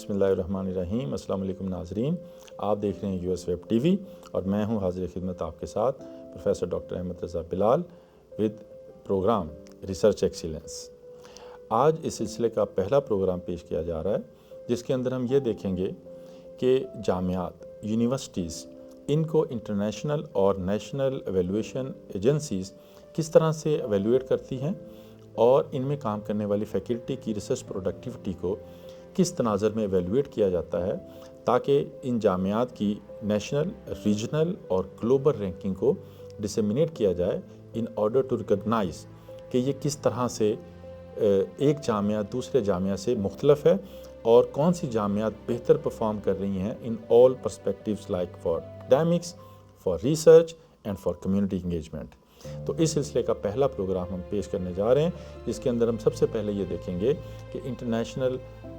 بسم اللہ الرحمن الرحیم۔ السلام علیکم ناظرین، آپ دیکھ رہے ہیں US ویب ٹی وی اور میں ہوں حاضر خدمت آپ کے ساتھ professor doctor Ahmed Raza Bilal with program research excellence. آج اس سلسلے کا پہلا پروگرام پیش کیا جا رہا ہے جس کے اندر ہم یہ دیکھیں گے کہ جامعات، یونیورسٹیز، ان کو انٹرنیشنل اور نیشنل ایویلویشن ایجنسیز کس طرح سے ایویلویٹ کرتی ہیں اور ان میں کام کرنے والی فیکلٹی کی ریسرچ پروڈکٹیوٹی کو کس تناظر میں ایویلویٹ کیا جاتا ہے تاکہ ان جامعات کی نیشنل، ریجنل اور گلوبل رینکنگ کو ڈسیمینیٹ کیا جائے ان آرڈر ٹو ریکگنائز کہ یہ کس طرح سے ایک جامعہ دوسرے جامعہ سے مختلف ہے اور کون سی جامعات بہتر پرفارم کر رہی ہیں in all perspectives like for academics, for research and for community engagement. تو اس سلسلے کا پہلا پروگرام ہم پیش کرنے جا رہے ہیں جس کے اندر ہم سب سے پہلے یہ دیکھیں گے کہ انٹرنیشنل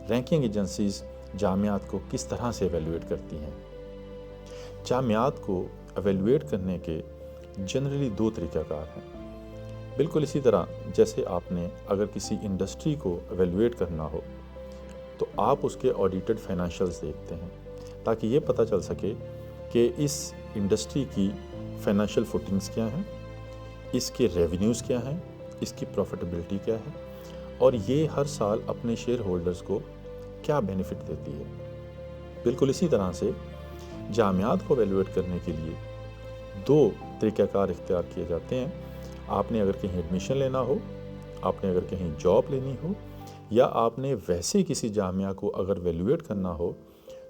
رینکنگ ایجنسیز جامعات کو کس طرح سے ایویلویٹ کرتی ہیں۔ جامعات کو ایویلویٹ کرنے کے جنرلی دو طریقہ کار ہیں، بالکل اسی طرح جیسے آپ نے اگر کسی انڈسٹری کو ایویلویٹ کرنا ہو تو آپ اس کے آڈیٹڈ فائنینشیلز دیکھتے ہیں تاکہ یہ پتہ چل سکے کہ اس انڈسٹری کی فائنینشیل فوٹنگز کیا ہیں، اس کے ریونیوز کیا ہیں، اس کی پروفیٹیبلٹی کیا ہے اور یہ ہر سال اپنے شیئر ہولڈرز کو کیا بینیفٹ دیتی ہے۔ بالکل اسی طرح سے جامعات کو ایویلویٹ کرنے کے لیے دو طریقہ کار اختیار کیے جاتے ہیں۔ آپ نے اگر کہیں ایڈمیشن لینا ہو، آپ نے اگر کہیں جاب لینی ہو یا آپ نے ویسے کسی جامعہ کو اگر ایویلویٹ کرنا ہو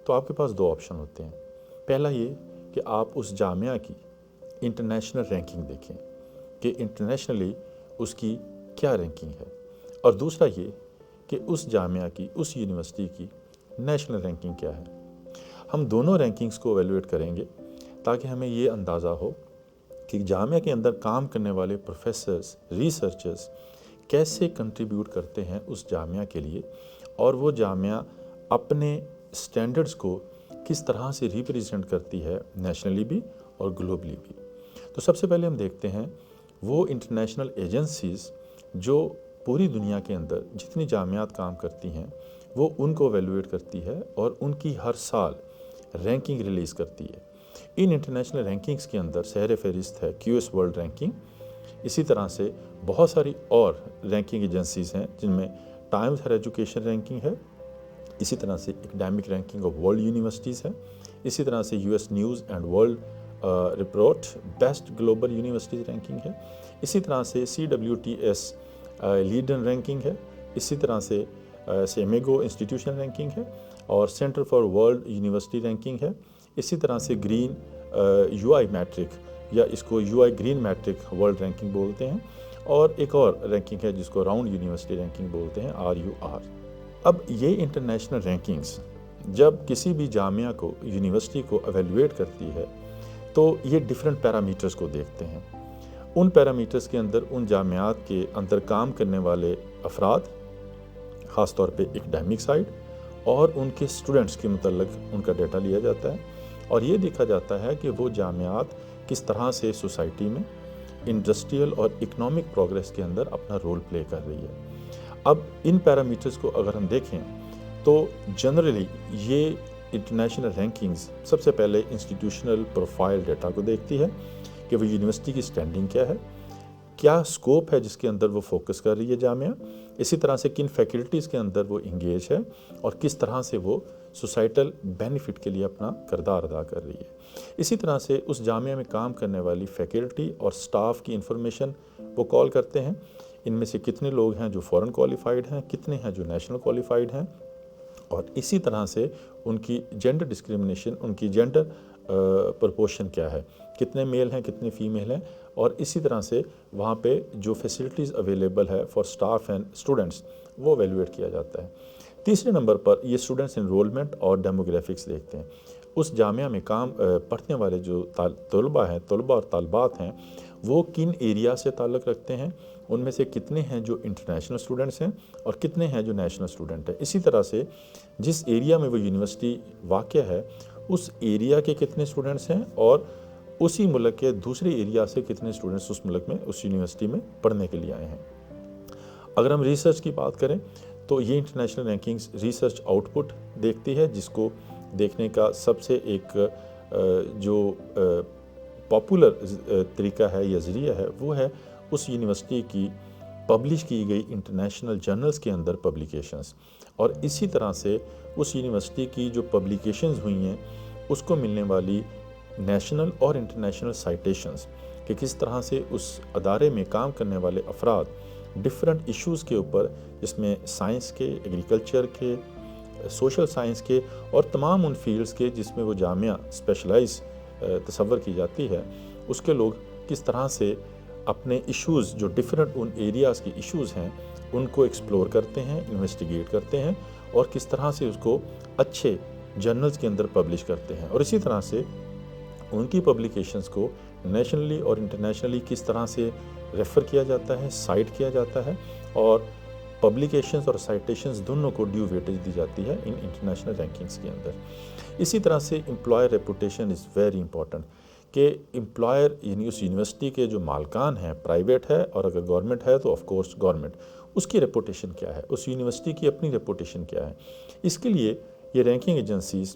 تو آپ کے پاس دو آپشن ہوتے ہیں۔ پہلا یہ کہ آپ اس جامعہ کی انٹرنیشنل رینکنگ دیکھیں کہ انٹرنیشنلی اس کی کیا رینکنگ ہے، اور دوسرا یہ کہ اس جامعہ کی، اس یونیورسٹی کی نیشنل رینکنگ کیا ہے۔ ہم دونوں رینکنگز کو ایویلویٹ کریں گے تاکہ ہمیں یہ اندازہ ہو کہ جامعہ کے اندر کام کرنے والے پروفیسرز، ریسرچرز کیسے کنٹریبیوٹ کرتے ہیں اس جامعہ کے لیے اور وہ جامعہ اپنے سٹینڈرڈز کو کس طرح سے ریپریزنٹ کرتی ہے نیشنلی بھی اور گلوبلی بھی۔ تو سب سے پہلے ہم دیکھتے ہیں وہ انٹرنیشنل ایجنسیز جو پوری دنیا کے اندر جتنی جامعات کام کرتی ہیں وہ ان کو ایویلویٹ کرتی ہے اور ان کی ہر سال رینکنگ ریلیز کرتی ہے۔ ان انٹرنیشنل رینکنگز کے اندر سہر فہرست ہے QS ورلڈ رینکنگ، اسی طرح سے بہت ساری اور رینکنگ ایجنسیز ہیں جن میں ٹائمز ہائر ایجوکیشن رینکنگ ہے، اسی طرح سے academic ranking of world universities ہے، اسی طرح سے US news and world report best global universities ranking ہے، اسی طرح سے CWTS لیڈن رینکنگ ہے، اسی طرح سے سیمیگو انسٹیٹیوشن رینکنگ ہے اور centre for world university ranking ہے، اسی طرح سے گرین UI میٹرک یا اس کو UI green metric world ranking بولتے ہیں، اور ایک اور رینکنگ ہے جس کو راؤنڈ یونیورسٹی رینکنگ بولتے ہیں RUR۔ اب یہ انٹرنیشنل رینکنگز جب کسی بھی جامعہ کو، یونیورسٹی کو ایویلویٹ کرتی ہے تو یہ ڈیفرنٹ پیرامیٹرز کو دیکھتے ہیں۔ ان پیرامیٹرز کے اندر ان جامعات کے اندر کام کرنے والے افراد، خاص طور پہ اکیڈیمک سائڈ، اور ان کے اسٹوڈنٹس کے متعلق ان کا ڈیٹا لیا جاتا ہے اور یہ دیکھا جاتا ہے کہ وہ جامعات کس طرح سے سوسائٹی میں انڈسٹریل اور اکنامک پروگریس کے اندر اپنا رول پلے کر رہی ہے۔ اب ان پیرامیٹرز کو اگر ہم دیکھیں تو جنرلی یہ انٹرنیشنل رینکنگز سب سے پہلے انسٹیٹیوشنل پروفائل ڈیٹا کو دیکھتی ہے کہ وہ یونیورسٹی کی سٹینڈنگ کیا ہے، کیا اسکوپ ہے جس کے اندر وہ فوکس کر رہی ہے جامعہ، اسی طرح سے کن فیکلٹیز کے اندر وہ انگیج ہے اور کس طرح سے وہ سوسائٹل بینیفٹ کے لیے اپنا کردار ادا کر رہی ہے۔ اسی طرح سے اس جامعہ میں کام کرنے والی فیکلٹی اور سٹاف کی انفارمیشن وہ کال کرتے ہیں، ان میں سے کتنے لوگ ہیں جو فورن کوالیفائڈ ہیں، کتنے ہیں جو نیشنل کوالیفائڈ ہیں، اور اسی طرح سے ان کی جینڈر ڈسکریمنیشن، ان کی جینڈر پرپورشن کیا ہے، کتنے میل ہیں کتنے فیمیل ہیں، اور اسی طرح سے وہاں پہ جو فیسلٹیز اویلیبل ہے فار سٹاف اینڈ اسٹوڈنٹس وہ ایویلویٹ کیا جاتا ہے۔ تیسرے نمبر پر یہ اسٹوڈنٹس انرولمنٹ اور ڈیموگرافکس دیکھتے ہیں۔ اس جامعہ میں پڑھنے والے جو طلباء اور طالبات ہیں وہ کن ایریا سے تعلق رکھتے ہیں، ان میں سے کتنے ہیں جو انٹرنیشنل اسٹوڈنٹس ہیں اور کتنے ہیں جو نیشنل اسٹوڈنٹ ہیں۔ اسی طرح سے جس ایریا میں وہ یونیورسٹی واقع ہے اس ایریا کے کتنے اسٹوڈنٹس ہیں اور اسی ملک کے دوسرے ایریا سے کتنے اسٹوڈنٹس اس ملک میں، اس یونیورسٹی میں پڑھنے کے لیے آئے ہیں۔ اگر ہم ریسرچ کی بات کریں تو یہ انٹرنیشنل رینکنگز ریسرچ آؤٹ پٹ دیکھتی ہے، جس کو دیکھنے کا سب سے ایک جو پاپولر طریقہ ہے یا ذریعہ ہے وہ ہے اس یونیورسٹی کی پبلش کی گئی انٹرنیشنل جرنلز کے اندر پبلیکیشنز، اور اسی طرح سے اس یونیورسٹی کی جو پبلیکیشنز ہوئی ہیں اس کو ملنے والی نیشنل اور انٹرنیشنل سائٹیشنز، کہ کس طرح سے اس ادارے میں کام کرنے والے افراد ڈفرینٹ ایشوز کے اوپر، جس میں سائنس کے، ایگریکلچر کے، سوشل سائنس کے اور تمام ان فیلڈز کے جس میں وہ جامعہ اسپیشلائز تصور کی جاتی ہے، اس کے لوگ کس طرح سے اپنے ایشوز جو ڈفرینٹ ان ایریاز کے ایشوز ہیں ان کو ایکسپلور کرتے ہیں، انویسٹیگیٹ کرتے ہیں، اور کس طرح سے اس کو اچھے جرنلز کے اندر پبلش کرتے ہیں، اور اسی طرح سے ان کی پبلیکیشنز کو نیشنلی اور انٹرنیشنلی کس طرح سے ریفر کیا جاتا ہے، سائٹ کیا جاتا ہے، اور پبلیکیشنز اور سائٹیشنز دونوں کو ڈیو ویٹیج دی جاتی ہے ان انٹرنیشنل رینکنگز کے اندر۔ اسی طرح سے employer reputation is very important, کہ امپلائر یعنی اس یونیورسٹی کے جو مالکان ہیں، پرائیویٹ ہے اور اگر گورنمنٹ ہے تو آف کورس گورنمنٹ، اس کی ریپوٹیشن کیا ہے، اس یونیورسٹی کی اپنی ریپوٹیشن کیا ہے۔ اس کے لیے یہ رینکنگ ایجنسیز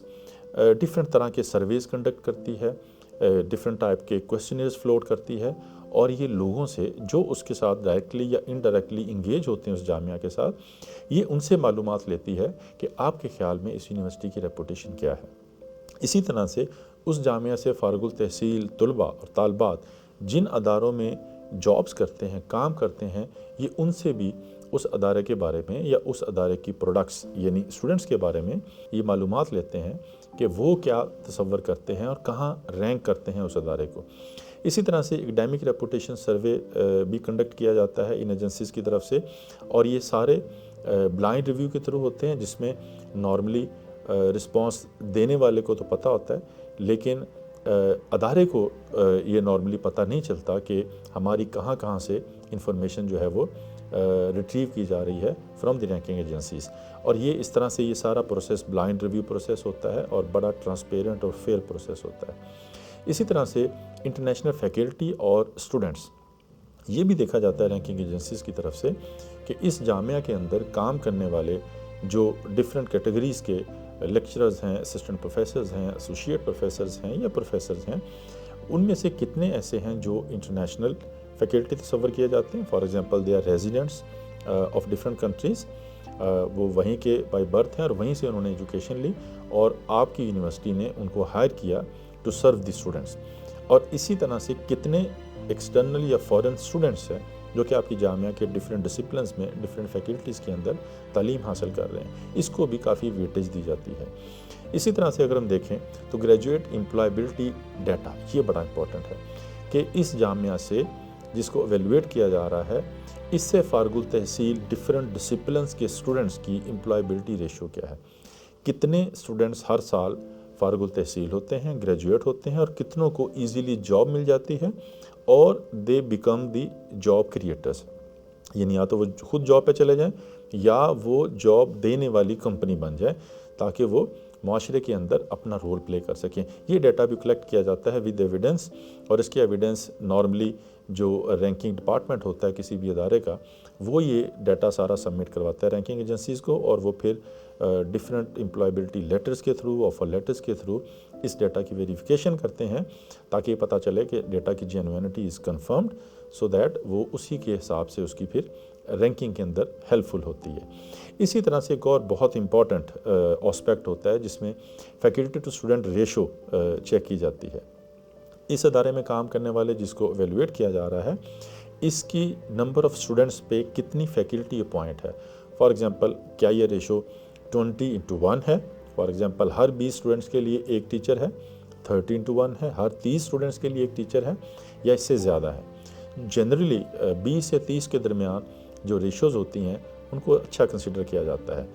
ڈفرینٹ طرح کے سرویز کنڈکٹ کرتی ہے، ڈفرینٹ ٹائپ کے کویسچنرز فلوٹ کرتی ہے، اور یہ لوگوں سے جو اس کے ساتھ ڈائریکٹلی یا انڈائریکٹلی انگیج ہوتے ہیں اس جامعہ کے ساتھ، یہ ان سے معلومات لیتی ہے کہ آپ کے خیال میں اس یونیورسٹی کی ریپوٹیشن کیا ہے۔ اسی طرح سے اس جامعہ سے فارغ التحصیل طلباء اور طالبات جن اداروں میں جابز کرتے ہیں، کام کرتے ہیں، یہ ان سے بھی اس ادارے کے بارے میں یا اس ادارے کی پروڈکٹس یعنی اسٹوڈنٹس کے بارے میں یہ معلومات لیتے ہیں کہ وہ کیا تصور کرتے ہیں اور کہاں رینک کرتے ہیں اس ادارے کو۔ اسی طرح سے اکیڈیمک ریپوٹیشن سروے بھی کنڈکٹ کیا جاتا ہے ان ایجنسیز کی طرف سے، اور یہ سارے بلائنڈ ریویو کے تھرو ہوتے ہیں، جس میں نارملی رسپانس دینے والے کو تو پتہ ہوتا ہے، لیکن ادارے کو یہ نارملی پتہ نہیں چلتا کہ ہماری کہاں کہاں سے انفارمیشن جو ہے وہ ریٹریو کی جا رہی ہے فرام دی رینکنگ ایجنسیز، اور یہ اس طرح سے یہ سارا پروسیس بلائنڈ ریویو پروسیس ہوتا ہے اور بڑا ٹرانسپیرنٹ اور فیئر پروسیس ہوتا ہے۔ اسی طرح سے انٹرنیشنل فیکلٹی اور اسٹوڈنٹس، یہ بھی دیکھا جاتا ہے رینکنگ ایجنسیز کی طرف سے کہ اس جامعہ کے اندر کام کرنے والے جو ڈفرینٹ کیٹیگریز کے لیکچررز ہیں، اسسٹنٹ پروفیسرز ہیں، ایسوسیٹ پروفیسرز ہیں یا پروفیسرز ہیں، ان میں سے کتنے ایسے ہیں جو انٹرنیشنل فیکلٹی تصور کیے جاتے ہیں۔ For example they are residents of different countries, وہ وہیں کے بائی برتھ ہیں اور وہیں سے انہوں نے ایجوکیشن لی، اور آپ کی یونیورسٹی نے ان کو ہائر کیا ٹو سرو دی اسٹوڈنٹس۔ اور اسی طرح سے کتنے ایکسٹرنل یا فارن اسٹوڈنٹس ہیں جو کہ آپ کی جامعہ کے ڈفرینٹ ڈسپلنز میں، ڈفرینٹ فیکلٹیز کے اندر تعلیم حاصل کر رہے ہیں، اس کو بھی کافی ویٹیج دی جاتی ہے۔ اسی طرح سے اگر ہم دیکھیں تو گریجویٹ امپلائبلٹی ڈیٹا، یہ بڑا امپورٹنٹ ہے کہ اس جامعہ سے جس کو ایویلویٹ کیا جا رہا ہے، اس سے فارغ التحصیل ڈفرینٹ ڈسپلنز کے اسٹوڈنٹس کی امپلائبلٹی ریشو کیا ہے، کتنے اسٹوڈنٹس ہر سال فارغ التحصیل ہوتے ہیں، گریجویٹ ہوتے ہیں، اور کتنوں کو ایزیلی جاب مل جاتی ہے، اور they become the job creators, یعنی یا تو وہ خود جاب پہ چلے جائیں یا وہ جاب دینے والی کمپنی بن جائے، تاکہ وہ معاشرے کے اندر اپنا رول پلے کر سکیں۔ یہ ڈیٹا بھی کلیکٹ کیا جاتا ہے ود ایویڈنس، اور اس کی ایویڈنس نارملی جو رینکنگ ڈپارٹمنٹ ہوتا ہے کسی بھی ادارے کا، وہ یہ ڈیٹا سارا سبمٹ کرواتا ہے رینکنگ ایجنسیز کو، اور وہ پھر ڈفرینٹ امپلائبلٹی لیٹرز کے تھرو، آفر لیٹرز کے تھرو اس ڈیٹا کی ویریفیکیشن کرتے ہیں، تاکہ یہ پتہ چلے کہ ڈیٹا کی جینوینٹی از کنفرمڈ، سو دیٹ وہ اسی کے حساب سے اس کی پھر رینکنگ کے اندر ہیلپ فل ہوتی ہے۔ اسی طرح سے ایک اور بہت امپورٹنٹ آسپیکٹ ہوتا ہے جس میں faculty to student ratio check کی جاتی ہے۔ اس ادارے میں کام کرنے والے جس کو ایویلویٹ کیا جا رہا ہے، اس کی نمبر آف اسٹوڈنٹس پہ کتنی فیکلٹی اپوائنٹ ہے۔ فار ایگزامپل کیا یہ ریشو 20:1 ہے، فار ایگزامپل ہر 20 اسٹوڈنٹس کے لیے ایک ٹیچر ہے، 13:1 ہے، ہر 30 اسٹوڈنٹس کے لیے ایک ٹیچر ہے، یا اس سے زیادہ ہے۔ جنرلی 20 سے 30 کے درمیان جو ریشوز ہوتی ہیں ان کو اچھا کنسیڈر کیا جاتا ہے۔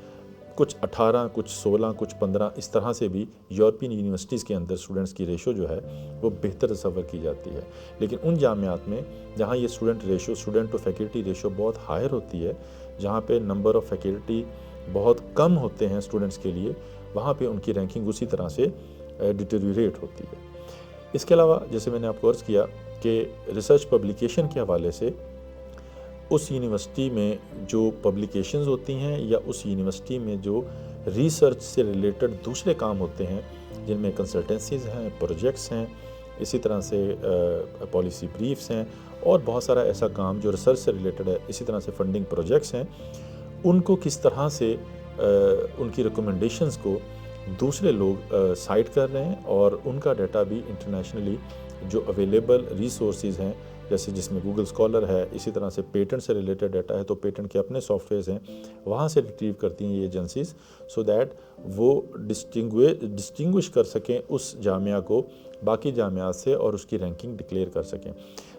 کچھ 18، کچھ 16، کچھ 15، اس طرح سے بھی یورپین یونیورسٹیز کے اندر اسٹوڈنٹس کی ریشو جو ہے وہ بہتر تصور کی جاتی ہے۔ لیکن ان جامعات میں جہاں یہ اسٹوڈنٹ ٹو فیکلٹی ریشو بہت ہائر ہوتی ہے، جہاں پہ نمبر آف فیکلٹی بہت کم ہوتے ہیں اسٹوڈنٹس کے لیے، وہاں پہ ان کی رینکنگ اسی طرح سے ڈیٹیریوریٹ ہوتی ہے۔ اس کے علاوہ جیسے میں نے آپ کو عرض کیا کہ ریسرچ پبلیکیشن کے حوالے سے اس یونیورسٹی میں جو پبلیکیشنز ہوتی ہیں یا اس یونیورسٹی میں جو ریسرچ سے ریلیٹڈ دوسرے کام ہوتے ہیں، جن میں کنسلٹنسیز ہیں، پروجیکٹس ہیں، اسی طرح سے پالیسی بریفس ہیں اور بہت سارا ایسا کام جو ریسرچ سے ریلیٹڈ ہے، اسی طرح سے فنڈنگ پروجیکٹس ہیں، ان کو کس طرح سے ان کی ریکمنڈیشنز کو دوسرے لوگ سائٹ کر رہے ہیں، اور ان کا ڈیٹا بھی انٹرنیشنلی جو اویلیبل ریسورسز ہیں، جیسے جس میں گوگل اسکالر ہے، اسی طرح سے پیٹنٹ سے ریلیٹڈ ڈیٹا ہے تو پیٹنٹ کے اپنے سافٹ ویئرز ہیں، وہاں سے ریٹریو کرتی ہیں یہ ایجنسیز، سو دیٹ وہ ڈسٹنگوش کر سکیں اس جامعہ کو باقی جامعات سے اور اس کی رینکنگ ڈکلیئر کر سکیں۔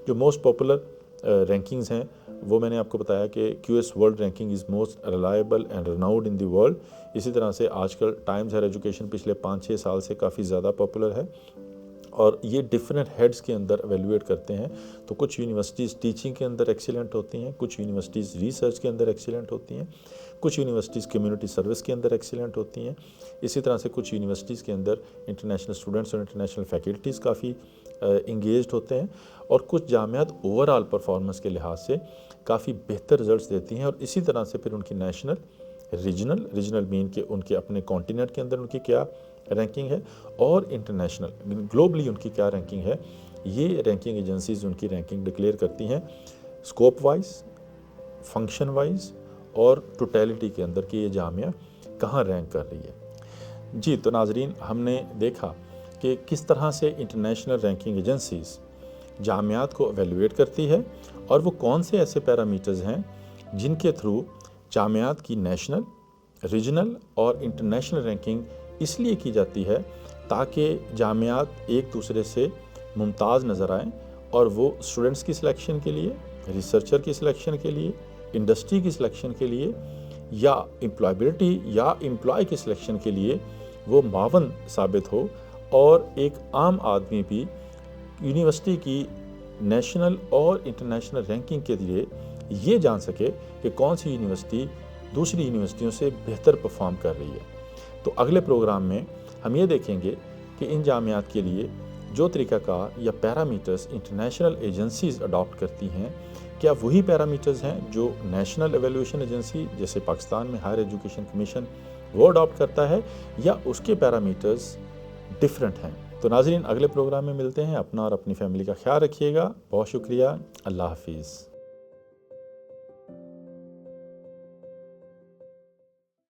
جو موسٹ پاپولر رینکنگز ہیں وہ میں نے آپ کو بتایا کہ Q S world ranking is most reliable and renowned in the world. اسی طرح سے آج کل ٹائمز ہائر ایجوکیشن پچھلے 5-6 سال سے کافی زیادہ پاپولر ہے، اور یہ ڈفرینٹ ہیڈز کے اندر ایویلویٹ کرتے ہیں۔ تو کچھ یونیورسٹیز ٹیچنگ کے اندر ایکسیلنٹ ہوتی ہیں، کچھ یونیورسٹیز ریسرچ کے اندر ایکسیلنٹ ہوتی ہیں، کچھ یونیورسٹیز کمیونٹی سروس کے اندر ایکسیلنٹ ہوتی ہیں، اسی طرح سے کچھ یونیورسٹیز کے اندر انٹرنیشنل اسٹوڈنٹس اور انٹرنیشنل فیکلٹیز کافی انگیجڈ ہوتے ہیں، اور کچھ جامعات اوور آل پرفارمنس کے لحاظ سے کافی بہتر رزلٹس دیتی ہیں، اور اسی طرح سے پھر ان کی نیشنل ریجنل مین کے ان کے اپنے کانٹیننٹ کے اندر ان کی کیا رینکنگ ہے، اور انٹرنیشنل گلوبلی ان کی کیا رینکنگ ہے، یہ رینکنگ ایجنسیز ان کی رینکنگ ڈکلیئر کرتی ہیں اسکوپ وائز، فنکشن وائز اور ٹوٹیلٹی کے اندر کہ یہ جامعہ کہاں رینک کر رہی ہے۔ جی تو ناظرین، ہم نے دیکھا کہ کس طرح سے انٹرنیشنل رینکنگ ایجنسیز جامعات کو ایویلویٹ کرتی ہے، اور وہ کون سے ایسے پیرامیٹرز ہیں جن کے تھرو جامعات کی نیشنل، ریجنل اور انٹرنیشنل رینکنگ اس لیے کی جاتی ہے تاکہ جامعات ایک دوسرے سے ممتاز نظر آئیں، اور وہ اسٹوڈنٹس کی سلیکشن کے لیے، ریسرچر کی سلیکشن کے لیے، انڈسٹری کی سلیکشن کے لیے، یا امپلائبلٹی یا امپلائی کی سلیکشن کے لیے وہ معاون ثابت ہو، اور ایک عام آدمی بھی یونیورسٹی کی نیشنل اور انٹرنیشنل رینکنگ کے لیے یہ جان سکے کہ کون سی یونیورسٹی دوسری یونیورسٹیوں سے بہتر پرفارم کر رہی ہے۔ تو اگلے پروگرام میں ہم یہ دیکھیں گے کہ ان جامعات کے لیے جو طریقہ کار یا پیرامیٹرز انٹرنیشنل ایجنسیز اڈاپٹ کرتی ہیں، کیا وہی پیرامیٹرز ہیں جو نیشنل ایویلویشن ایجنسی جیسے پاکستان میں ہائر ایجوکیشن کمیشن وہ اڈاپٹ کرتا ہے، یا اس کے پیرامیٹرز ڈفرینٹ ہیں۔ تو ناظرین، اگلے پروگرام میں ملتے ہیں۔ اپنا اور اپنی فیملی کا خیال رکھیے گا۔ بہت شکریہ۔ اللہ حافظ۔